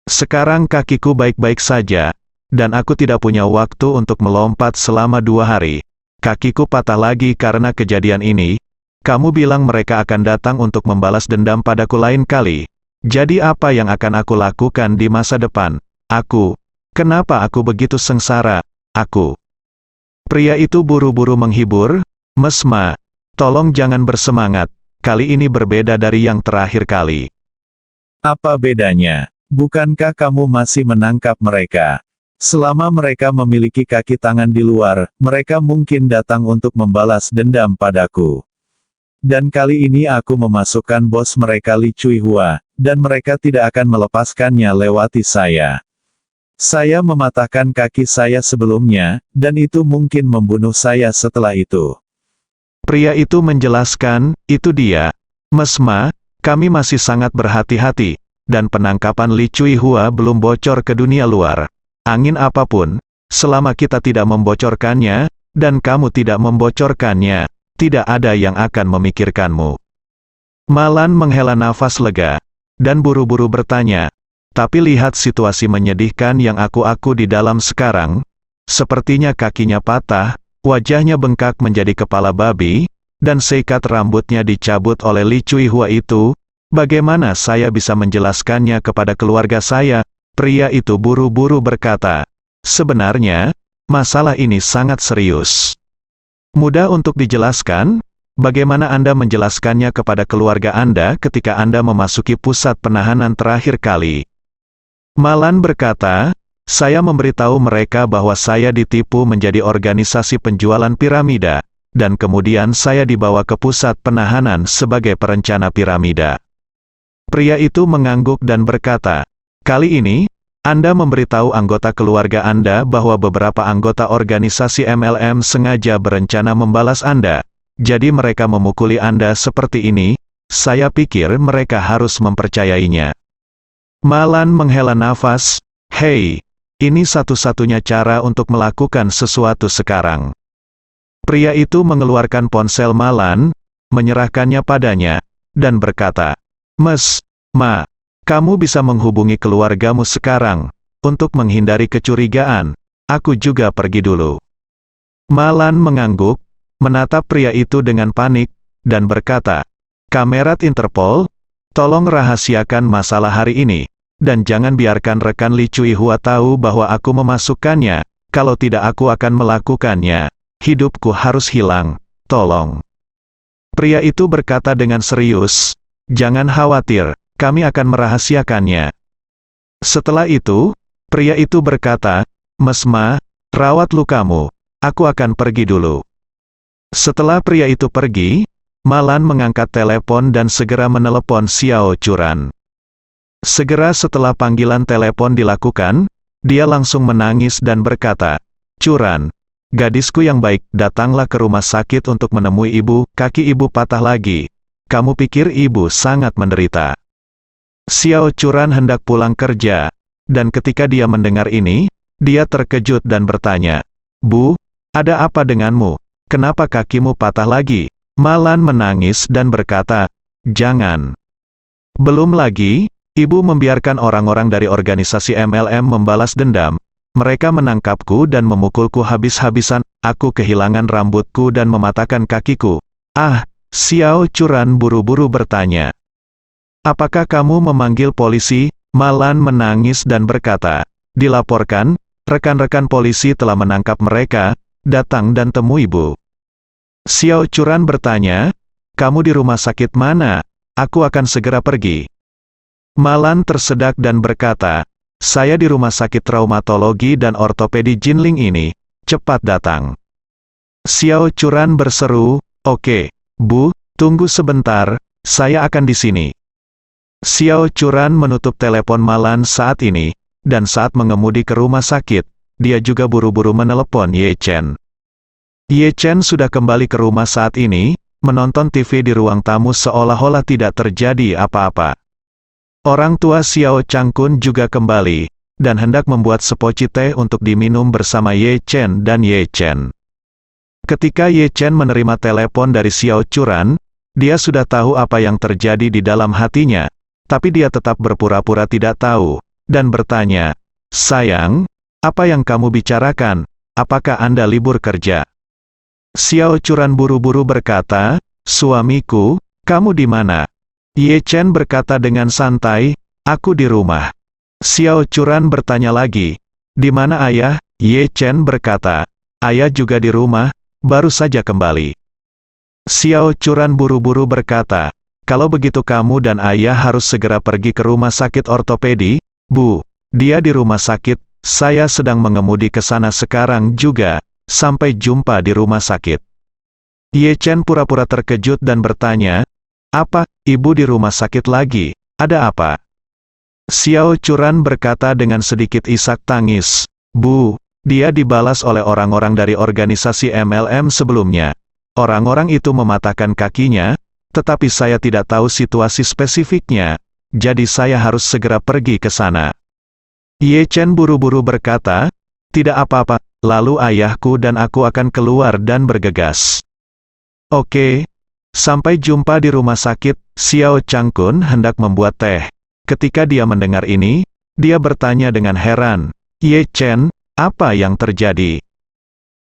Sekarang kakiku baik-baik saja, dan aku tidak punya waktu untuk melompat selama 2 hari. Kakiku patah lagi karena kejadian ini. Kamu bilang mereka akan datang untuk membalas dendam padaku lain kali. Jadi apa yang akan aku lakukan di masa depan? Kenapa aku begitu sengsara? Pria itu buru-buru menghibur, "Mas Ma, tolong jangan bersemangat, kali ini berbeda dari yang terakhir kali." Apa bedanya? Bukankah kamu masih menangkap mereka? Selama mereka memiliki kaki tangan di luar, mereka mungkin datang untuk membalas dendam padaku. Dan kali ini aku memasukkan bos mereka Li Cuihua, dan mereka tidak akan melepaskannya lewati saya. Saya mematahkan kaki saya sebelumnya, dan itu mungkin membunuh saya setelah itu. Pria itu menjelaskan, "Itu dia. Mas Ma, kami masih sangat berhati-hati, dan penangkapan Li Cuihua belum bocor ke dunia luar. Angin apapun, selama kita tidak membocorkannya, dan kamu tidak membocorkannya, tidak ada yang akan memikirkanmu." Malan menghela nafas lega, dan buru-buru bertanya, "Tapi lihat situasi menyedihkan yang aku di dalam sekarang. Sepertinya kakinya patah, wajahnya bengkak menjadi kepala babi, dan seikat rambutnya dicabut oleh Li Cuihua itu. Bagaimana saya bisa menjelaskannya kepada keluarga saya?" Pria itu buru-buru berkata, "Sebenarnya, masalah ini sangat serius. Mudah untuk dijelaskan. Bagaimana Anda menjelaskannya kepada keluarga Anda ketika Anda memasuki pusat penahanan terakhir kali?" Malan berkata, "Saya memberitahu mereka bahwa saya ditipu menjadi organisasi penjualan piramida, dan kemudian saya dibawa ke pusat penahanan sebagai perencana piramida." Pria itu mengangguk dan berkata, "Kali ini, Anda memberitahu anggota keluarga Anda bahwa beberapa anggota organisasi MLM sengaja berencana membalas Anda. Jadi mereka memukuli Anda seperti ini, saya pikir mereka harus mempercayainya." Malan menghela nafas, "Hei, ini satu-satunya cara untuk melakukan sesuatu sekarang." Pria itu mengeluarkan ponsel Malan, menyerahkannya padanya, dan berkata, "Mas Ma, kamu bisa menghubungi keluargamu sekarang. Untuk menghindari kecurigaan, aku juga pergi dulu." Malan mengangguk, menatap pria itu dengan panik, dan berkata, "Kamerat Interpol, tolong rahasiakan masalah hari ini, dan jangan biarkan rekan Li Cuihua tahu bahwa aku memasukkannya. Kalau tidak aku akan melakukannya. Hidupku harus hilang, tolong." Pria itu berkata dengan serius, "Jangan khawatir, kami akan merahasiakannya." Setelah itu, pria itu berkata, "Mas Ma, rawat lukamu, aku akan pergi dulu. Setelah pria itu pergi, Malan mengangkat telepon dan segera menelepon Xiao Churan. Segera setelah panggilan telepon dilakukan, dia langsung menangis dan berkata, "Churan, gadisku yang baik, datanglah ke rumah sakit untuk menemui ibu, kaki ibu patah lagi. Kamu pikir ibu sangat menderita." Xiao Churan hendak pulang kerja, dan ketika dia mendengar ini, dia terkejut dan bertanya, "Bu, ada apa denganmu? Kenapa kakimu patah lagi?" Malan menangis dan berkata, "Jangan. Belum lagi, ibu membiarkan orang-orang dari organisasi MLM membalas dendam. Mereka menangkapku dan memukulku habis-habisan, aku kehilangan rambutku dan mematahkan kakiku." "Ah," Xiao Churan buru-buru bertanya, "apakah kamu memanggil polisi?" Malan menangis dan berkata, "Dilaporkan, rekan-rekan polisi telah menangkap mereka, datang dan temui ibu." Xiao Churan bertanya, "Kamu di rumah sakit mana? Aku akan segera pergi." Malan tersedak dan berkata, "Saya di rumah sakit traumatologi dan ortopedi Jinling ini, cepat datang." Xiao Churan berseru, "Oke, Bu, tunggu sebentar, saya akan di sini." Xiao Churan menutup telepon Malan saat ini, dan saat mengemudi ke rumah sakit, dia juga buru-buru menelepon Ye Chen. Ye Chen sudah kembali ke rumah saat ini, menonton TV di ruang tamu seolah-olah tidak terjadi apa-apa. Orang tua Xiao Changkun juga kembali, dan hendak membuat sepoci teh untuk diminum bersama Ye Chen dan Ye Chen. Ketika Ye Chen menerima telepon dari Xiao Churan, dia sudah tahu apa yang terjadi di dalam hatinya, tapi dia tetap berpura-pura tidak tahu, dan bertanya, "Sayang, apa yang kamu bicarakan? Apakah Anda libur kerja?" Xiao Churan buru-buru berkata, "Suamiku, kamu di mana?" Ye Chen berkata dengan santai, "Aku di rumah." Xiao Churan bertanya lagi, "Di mana ayah?" Ye Chen berkata, "Ayah juga di rumah, baru saja kembali." Xiao Churan buru-buru berkata, "Kalau begitu kamu dan ayah harus segera pergi ke rumah sakit ortopedi, Bu. Dia di rumah sakit, saya sedang mengemudi ke sana sekarang juga. Sampai jumpa di rumah sakit." Ye Chen pura-pura terkejut dan bertanya, "Apa, ibu di rumah sakit lagi? Ada apa?" Xiao Churan berkata dengan sedikit isak tangis, "Bu, dia dibalas oleh orang-orang dari organisasi MLM sebelumnya. Orang-orang itu mematahkan kakinya, tetapi saya tidak tahu situasi spesifiknya, jadi saya harus segera pergi ke sana." Ye Chen buru-buru berkata, "Tidak apa-apa, lalu ayahku dan aku akan keluar dan bergegas." "Oke, sampai jumpa di rumah sakit." Xiao Changkun hendak membuat teh. Ketika dia mendengar ini, dia bertanya dengan heran, "Ye Chen, apa yang terjadi?"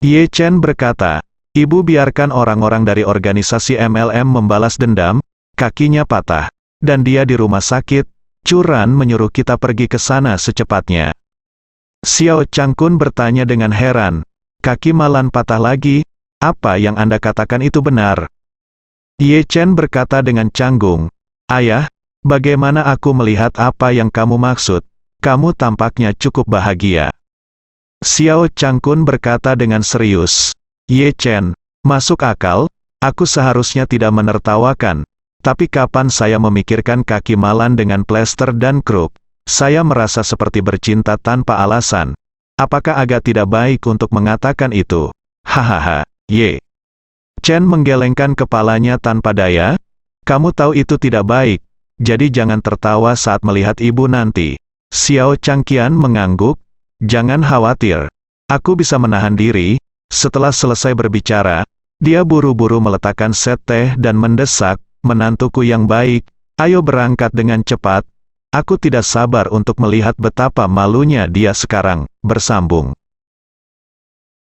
Ye Chen berkata, "Ibu biarkan orang-orang dari organisasi MLM membalas dendam, kakinya patah, dan dia di rumah sakit. Churan menyuruh kita pergi ke sana secepatnya." Xiao Changkun bertanya dengan heran, "Kaki Malan patah lagi? Apa yang Anda katakan itu benar?" Ye Chen berkata dengan canggung, "Ayah, bagaimana aku melihat apa yang kamu maksud? Kamu tampaknya cukup bahagia." Xiao Changkun berkata dengan serius, "Ye Chen, masuk akal, aku seharusnya tidak menertawakan, tapi kapan saya memikirkan kaki Malan dengan plester dan krup, saya merasa seperti bercinta tanpa alasan. Apakah agak tidak baik untuk mengatakan itu?" "Hahaha, Ye." Chen menggelengkan kepalanya tanpa daya, "Kamu tahu itu tidak baik, jadi jangan tertawa saat melihat ibu nanti." Xiao Changqian mengangguk, "Jangan khawatir, aku bisa menahan diri." Setelah selesai berbicara, dia buru-buru meletakkan set teh dan mendesak, "Menantuku yang baik, ayo berangkat dengan cepat. Aku tidak sabar untuk melihat betapa malunya dia sekarang." Bersambung.